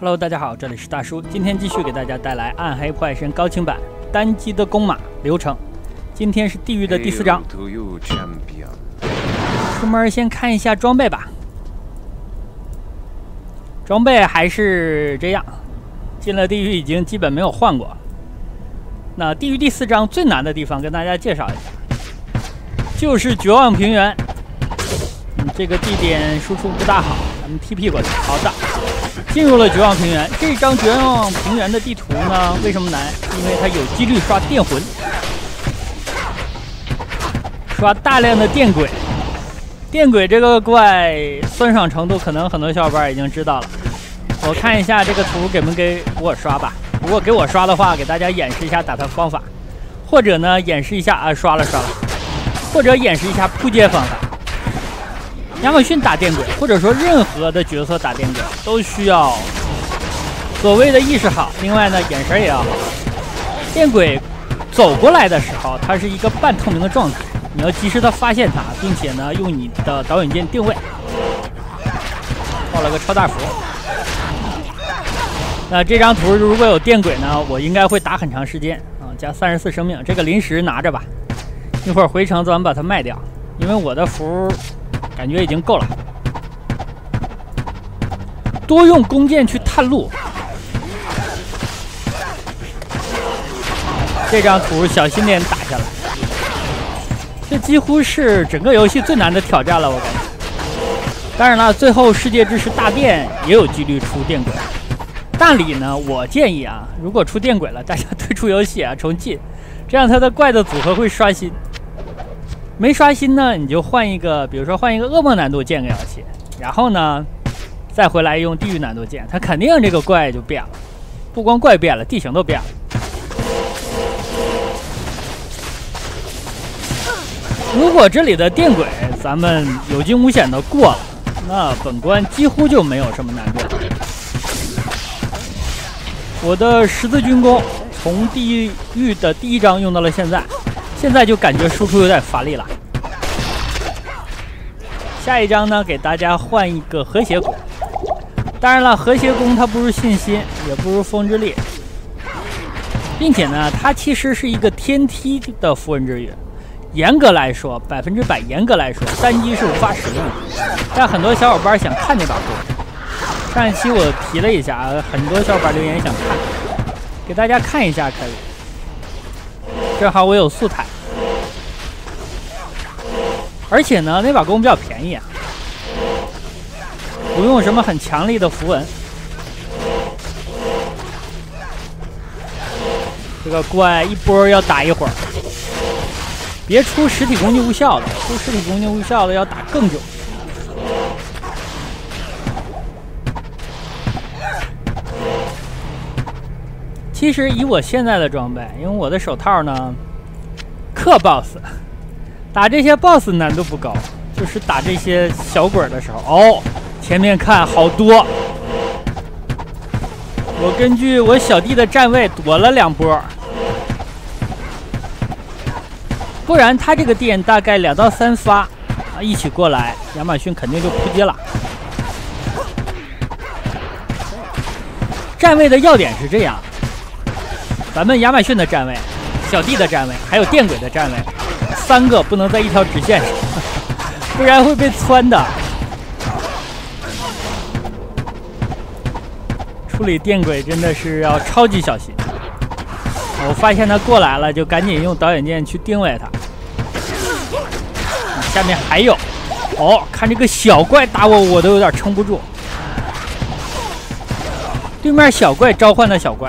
Hello， 大家好，这里是大叔，今天继续给大家带来《暗黑破坏神》高清版单机的弓马流程。今天是地狱的第4章，出门先看一下装备吧。装备还是这样，进了地狱已经基本没有换过。那地狱第4章最难的地方跟大家介绍一下，就是绝望平原。这个地点输出不大好，咱们 TP 过去。好的。进入了绝望平原，这张绝望平原的地图呢，为什么难？因为它有几率刷电魂，刷大量的电轨。电轨这个怪酸爽程度，可能很多小伙伴已经知道了。我看一下这个图给不给我刷吧。如果给我刷的话，给大家演示一下打它方法，或者呢演示一下啊刷了，或者演示一下扑街方法。亚马逊打电轨，或者说任何的角色打电轨，都需要所谓的意识好，另外呢，眼神也要好。电轨走过来的时候，它是一个半透明的状态，你要及时的发现它，并且呢，用你的导引键定位。爆了个超大符。那这张图如果有电轨呢，我应该会打很长时间啊，加34生命，这个临时拿着吧，一会儿回城咱们把它卖掉，因为我的符。感觉已经够了，多用弓箭去探路。这张图小心点打下来，这几乎是整个游戏最难的挑战了，我感觉。当然了，最后世界之石大殿也有几率出电轨。大理呢，我建议啊，如果出电轨了，大家退出游戏啊，重进，这样它的怪的组合会刷新。没刷新呢，你就换一个，比如说换一个噩梦难度键给摇起，然后呢，再回来用地狱难度键，它肯定这个怪就变了，不光怪变了，地形都变了。如果这里的电轨咱们有惊无险的过了，那本关几乎就没有什么难度了。我的十字军弓从地狱的第1章用到了现在就感觉输出有点乏力了。下一章呢，给大家换一个和谐弓。当然了，和谐弓它不如信心，也不如风之力，并且呢，它其实是一个天梯的符文之域。严格来说，100%严格来说，单机是无法使用的。但很多小伙伴想看那把弓，上一期我提了一下，很多小伙伴留言想看，给大家看一下可以。正好我有素材，而且呢，那把弓比较便宜啊，不用什么很强力的符文。这个怪一波要打一会儿，别出实体攻击无效的，出实体攻击无效的要打更久。其实以我现在的装备，因为我的手套呢，克 BOSS， 打这些 BOSS 难度不高，就是打这些小鬼的时候，哦，前面看好多，我根据我小弟的站位躲了2波，不然他这个电大概2到3发啊一起过来，亚马逊肯定就扑街了。站位的要点是这样。咱们亚马逊的站位、小弟的站位，还有电轨的站位，3个不能在一条直线上，不然会被穿的。处理电轨真的是要超级小心。我发现他过来了，就赶紧用导引键去定位他。下面还有，哦，看这个小怪打我，我都有点撑不住。对面小怪召唤的小怪。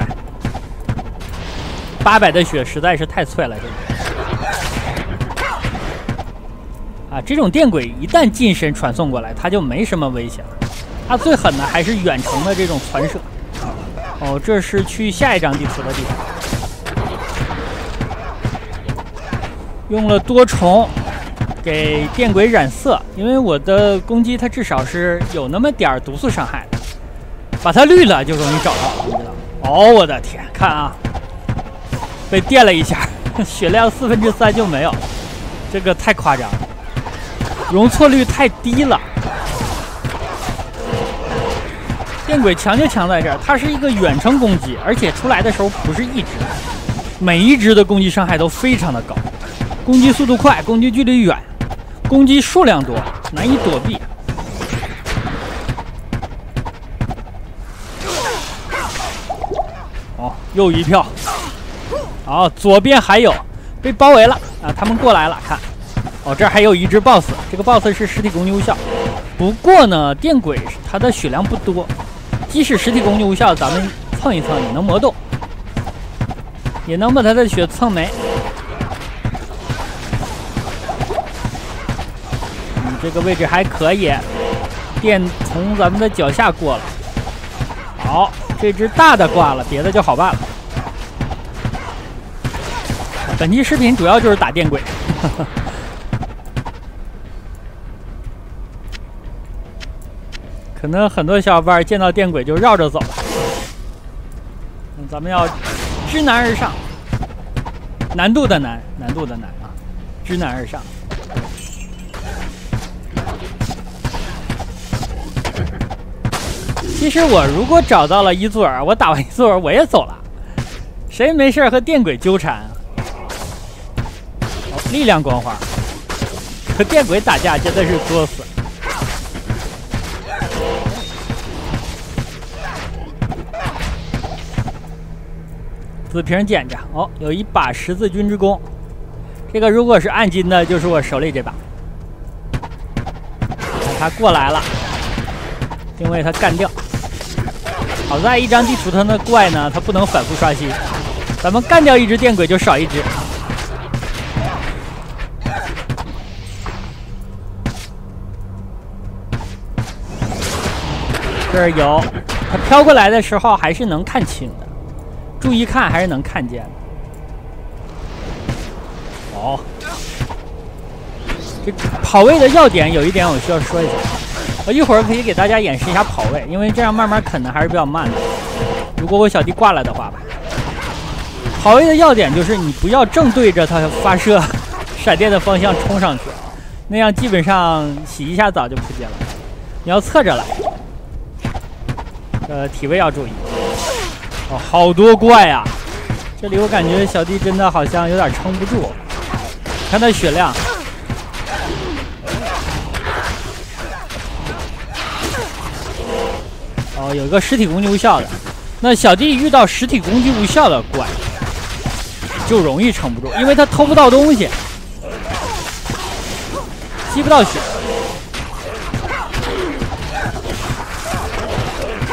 800的血实在是太脆了，这种电轨一旦近身传送过来，它就没什么危险了。它最狠的还是远程的这种传射。哦，这是去下一张地图的地方。用了多重给电轨染色，因为我的攻击它至少是有那么点毒素伤害的，把它绿了就容易找到，你知道吗？哦，我的天，看啊！被电了一下，血量3/4就没有，这个太夸张了，容错率太低了。电轨强就强在这儿，它是一个远程攻击，而且出来的时候不是一只，每一只的攻击伤害都非常的高，攻击速度快，攻击距离远，攻击数量多，难以躲避。哦，又一票。好，左边还有，被包围了啊！他们过来了，看。哦，这儿还有一只 BOSS， 这个 BOSS 是实体攻击无效。不过呢，电轨它的血量不多，即使实体攻击无效，咱们蹭一蹭也能磨动，也能把它的血蹭没。这个位置还可以，电从咱们的脚下过了。好，这只大的挂了，别的就好办了。本期视频主要就是打电轨。可能很多小伙伴见到电轨就绕着走了，咱们要知难而上，难度的难啊，知难而上。其实我如果找到了伊佐尔，我打完伊佐尔我也走了，谁没事和电轨纠缠啊？哦，力量光环和电轨打架真的是作死。紫瓶捡着哦，有一把十字军之弓，这个如果是暗金的，就是我手里这把。看他过来了，定位他干掉。好在一张地图它的怪呢，它不能反复刷新，咱们干掉一只电轨就少一只。这儿有，它飘过来的时候还是能看清的。注意看，还是能看见的。哦，这跑位的要点有一点我需要说一下，我一会儿可以给大家演示一下跑位，因为这样慢慢啃的还是比较慢的。如果我小弟挂了的话吧，跑位的要点就是你不要正对着它发射闪电的方向冲上去，那样基本上洗一下澡就扑街了。你要侧着来，体位要注意。哦，好多怪啊！这里我感觉小弟真的好像有点撑不住，看他血量。哦，有一个实体攻击无效的，那小弟遇到实体攻击无效的怪，就容易撑不住，因为他偷不到东西，吸不到血。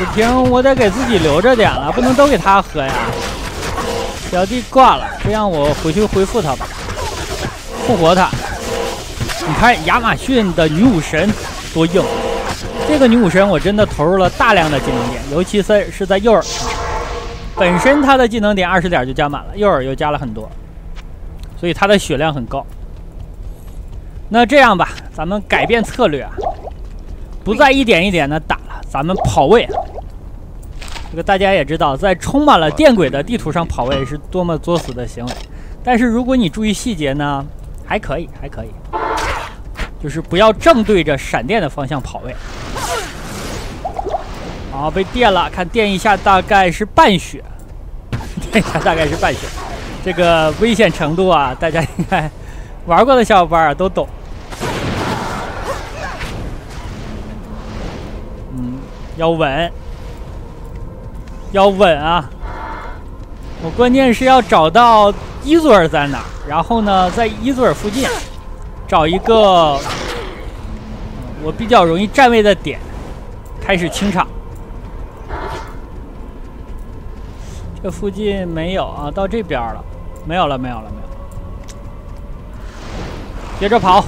这瓶我得给自己留着点了，不能都给他喝呀。小弟挂了，这样我回去恢复他吧，复活他。你看亚马逊的女武神多硬，这个女武神我真的投入了大量的技能点，尤其是在诱饵上，本身她的技能点20点就加满了，诱饵又加了很多，所以她的血量很高。那这样吧，咱们改变策略啊，不再一点一点的打了，咱们跑位。这个大家也知道，在充满了电轨的地图上跑位是多么作死的行为。但是如果你注意细节呢，还可以，就是不要正对着闪电的方向跑位。好，被电了，看电一下大概是半血，电一下大概是半血。这个危险程度啊，大家应该玩过的小伙伴都懂。要稳。要稳啊！我关键是要找到伊佐尔在哪儿，然后呢，在伊佐尔附近找一个我比较容易站位的点，开始清场。这附近没有啊，到这边了，没有了。接着跑。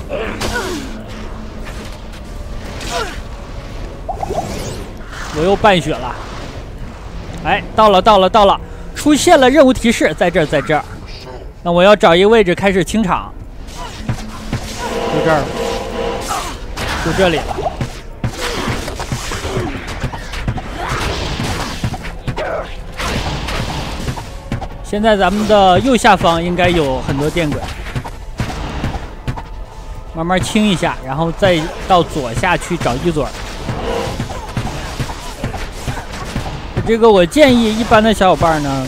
我又半血了。哎，到了！出现了任务提示，在这儿。那我要找一个位置开始清场，就这儿，就这里了。现在咱们的右下方应该有很多电轨，慢慢清一下，然后再到左下去找伊佐尔。这个我建议一般的小伙伴呢，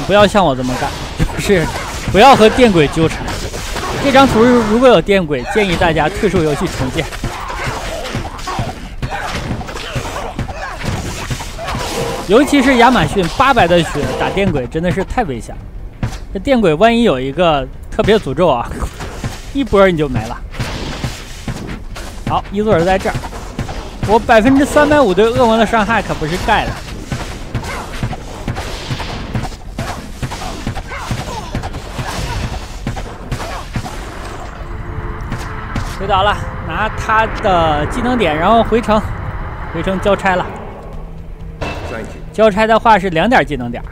不要像我这么干，就是不要和电轨纠缠。这张图如果有电轨，建议大家退出游戏重建。尤其是亚马逊800的血打电轨真的是太危险了。这电轨万一有一个特别诅咒啊，一波你就没了。好，伊佐尔在这儿，我350%对恶魔的伤害可不是盖的。推倒了，拿他的技能点，然后回城交差了。交差的话是2点技能点，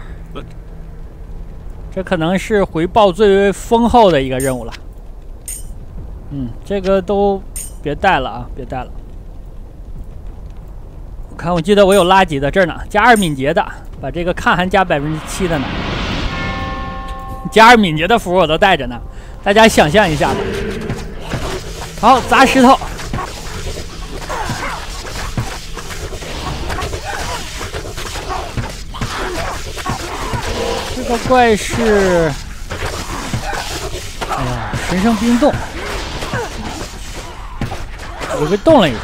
这可能是回报最为丰厚的一个任务了。这个都别带了啊，别带了。我看，我记得我有拉级的这儿呢，加2敏捷的，把这个抗寒加7%的呢，加2敏捷的符我都带着呢，大家想象一下吧。好，砸石头。这个怪是，哎呀，神圣冰冻，我被冻了一下。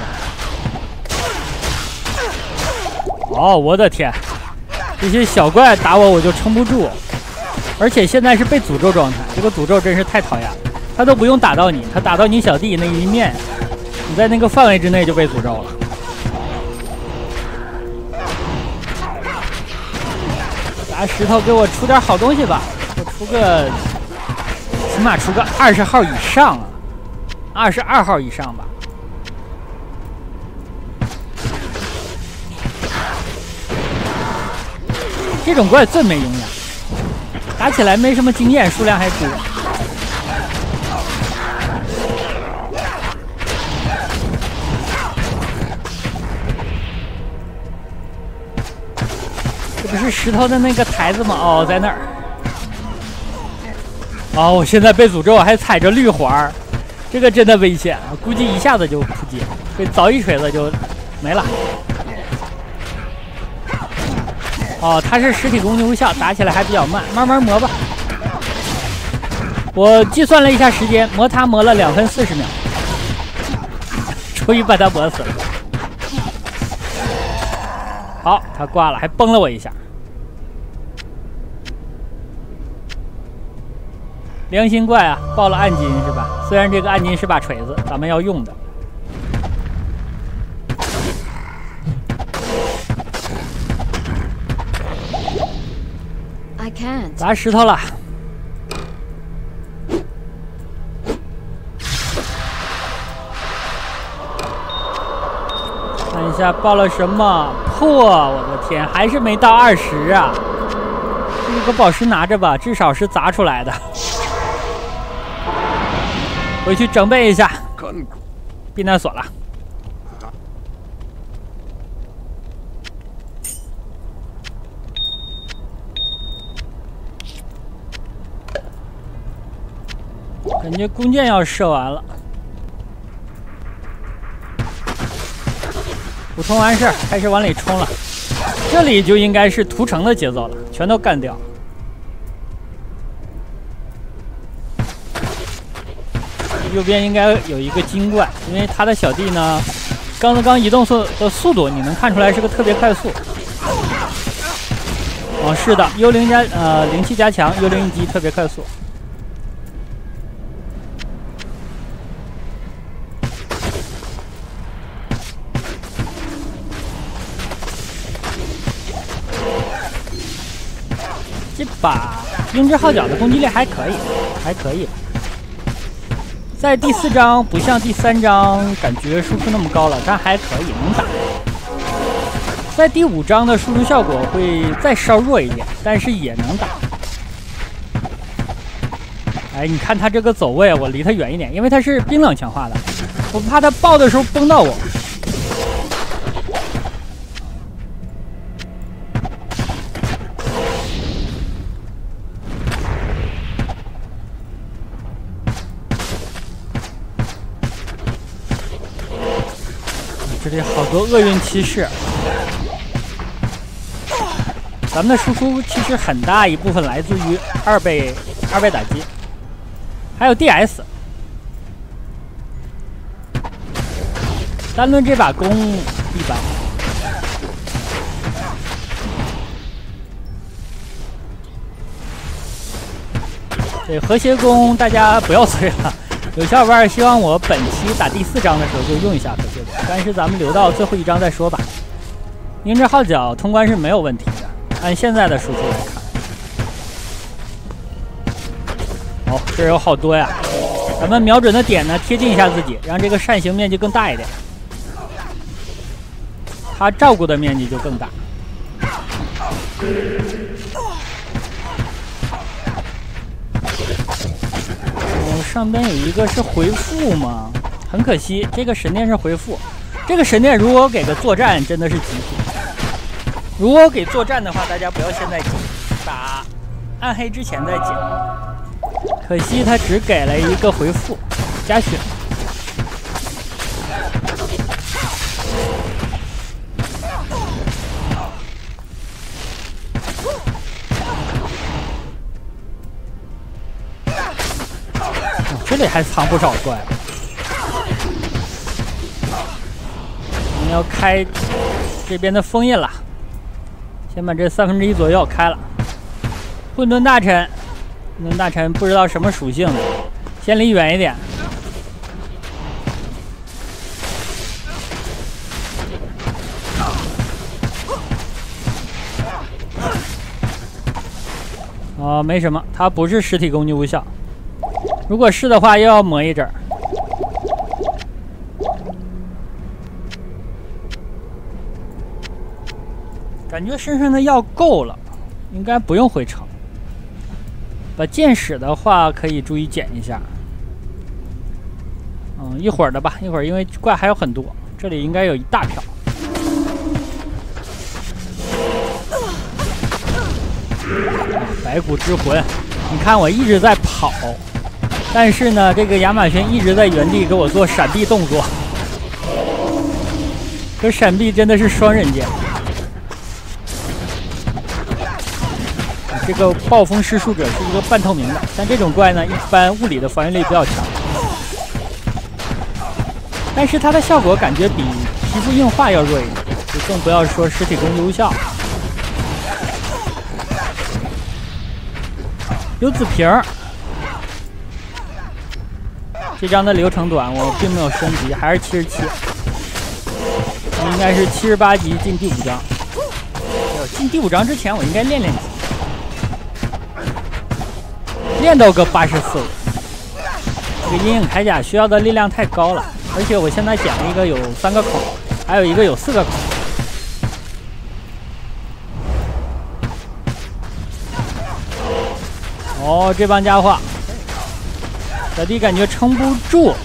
哦，我的天，这些小怪打我就撑不住，而且现在是被诅咒状态，这个诅咒真是太讨厌了。他都不用打到你，他打到你小弟那一面，你在那个范围之内就被诅咒了。砸石头，给我出点好东西吧，我出个，起码出个20号以上啊，22号以上吧。这种怪最没营养，打起来没什么经验，数量还多。这不是石头的那个台子吗？哦，在那儿。哦，我现在被诅咒，还踩着绿环，这个真的危险，估计一下子就扑街，被凿一锤子就没了。哦，它是实体攻击无效，打起来还比较慢，慢慢磨吧。我计算了一下时间，磨它磨了2分40秒，终于把它磨死了。好，他挂了，还崩了我一下。良心怪啊，爆了暗金是吧？虽然这个暗金是把锤子，咱们要用的。砸石头了。看一下爆了什么破！我的天，还是没到20啊！这个宝石拿着吧，至少是砸出来的。回去整备一下，避难所了。感觉弓箭要射完了。补充完事儿，开始往里冲了。这里就应该是屠城的节奏了，全都干掉。右边应该有一个精怪，因为他的小弟呢，刚移动的速度，你能看出来是个特别快速。哦，是的，幽灵灵气加强，幽灵一击特别快速。这把鹰之号角的攻击力还可以，还可以。在第4章不像第3章感觉输出那么高了，但还可以能打。在第5章的输出效果会再稍弱一点，但是也能打。哎，你看他这个走位，我离他远一点，因为他是冰冷强化的，我怕他爆的时候崩到我。这里好多厄运骑士，咱们的输出其实很大一部分来自于二倍打击，还有 DS。单论这把弓一般。对，和谐弓大家不要催了。有小伙伴希望我本期打第4章的时候就用一下和谐弓，但是咱们留到最后一章再说吧。明智号角通关是没有问题的，按现在的输出来看。哦，这有好多呀！咱们瞄准的点呢，贴近一下自己，让这个扇形面积更大一点，它照顾的面积就更大。上边有一个是回复吗？很可惜，这个神殿是回复。这个神殿如果给个作战，真的是极品。如果给作战的话，大家不要现在解，打暗黑之前再解。可惜他只给了一个回复，加血。这里还藏不少怪。我们要开这边的封印了，先把这1/3左右开了。混沌大臣，混沌大臣不知道什么属性的，先离远一点。哦，没什么，它不是实体攻击无效。如果是的话，又要磨一阵儿。感觉身上的药够了，应该不用回城。把剑矢的话可以注意捡一下。一会儿的吧，一会儿因为怪还有很多，这里应该有一大票。白骨之魂，你看我一直在跑。但是呢，这个亚马逊一直在原地给我做闪避动作，这闪避真的是双刃剑。这个暴风施术者是一个半透明的，像这种怪呢，一般物理的防御力比较强，但是它的效果感觉比皮肤硬化要弱一点，就更不要说实体攻击无效。有紫瓶儿。这张的流程短，我并没有升级，还是77，应该是78级进第5章。进第5章之前，我应该练级，练到个84了。这个阴影铠甲需要的力量太高了，而且我现在捡了一个有3个孔，还有一个有4个孔。哦，这帮家伙。小弟感觉撑不住，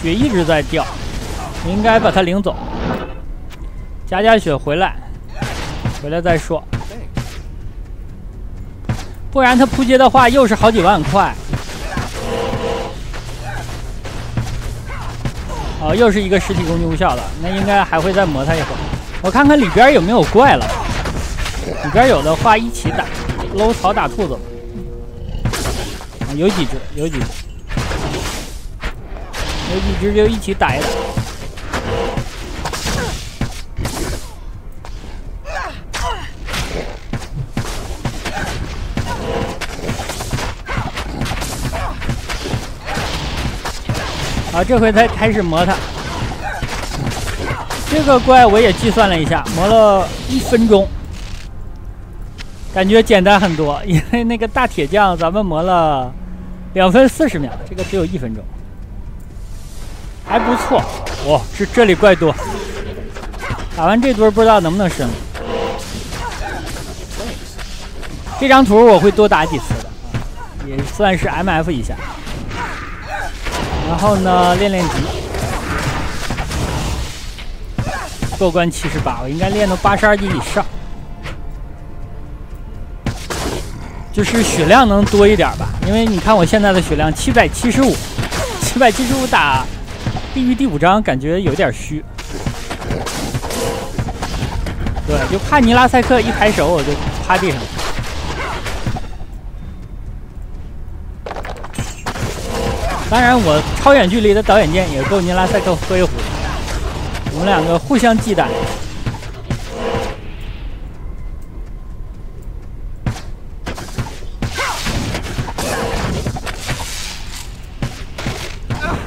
血一直在掉，应该把他领走，加血回来再说，不然他扑街的话又是好几万块。哦，又是一个实体攻击无效了，那应该还会再磨他一会儿。我看看里边有没有怪了，里边有的话一起打，搂草打兔子。有几只就一起打一打。好，这回才开始磨它。这个怪我也计算了一下，磨了1分钟。感觉简单很多，因为那个大铁匠咱们磨了2分40秒，这个只有1分钟，还不错。哇，这里怪多，打完这堆不知道能不能升。这张图我会多打几次的，也算是 MF 一下。然后呢，练级，过关78，我应该练到82级以上。就是血量能多一点吧，因为你看我现在的血量775打地狱第5章感觉有点虚。对，就怕尼拉塞克一抬手我就趴地上。当然，我超远距离的导演剑也够尼拉塞克喝一壶。我们两个互相忌惮。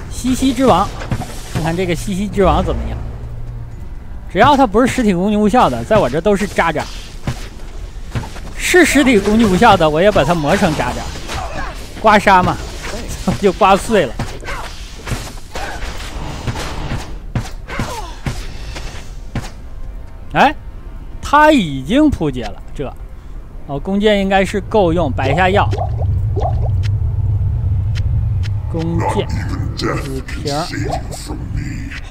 西西之王，看看这个西西之王怎么样？只要他不是实体攻击无效的，在我这都是渣渣。是实体攻击无效的，我也把它磨成渣渣，刮痧嘛，就刮碎了。哎，他已经扑街了，这哦，弓箭应该是够用，摆一下药。弓箭，紫瓶，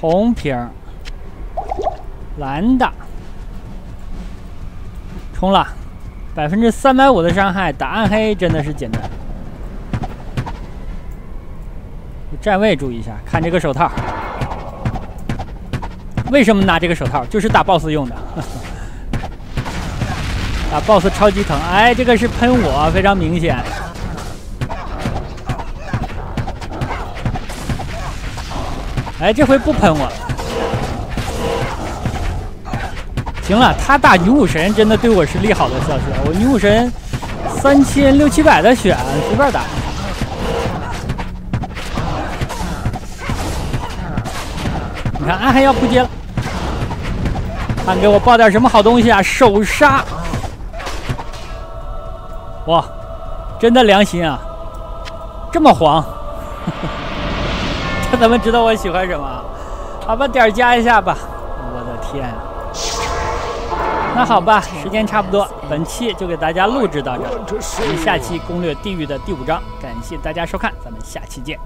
红瓶，蓝的，冲了，350%的伤害，打暗黑真的是简单。站位注意一下，看这个手套。为什么拿这个手套？就是打 BOSS 用的。打 BOSS 超级疼，哎，这个是喷我，非常明显。哎，这回不喷我。行了，他打女武神真的对我是利好的消息。我女武神3600、700的血，随便打。你看，暗黑要扑街了。看给我爆点什么好东西啊！手杀，哇，真的良心啊！这么黄，他怎么知道我喜欢什么？好吧，点加一下吧。我的天！那好吧，时间差不多，本期就给大家录制到这儿。我们下期攻略地狱的第5章，感谢大家收看，咱们下期见。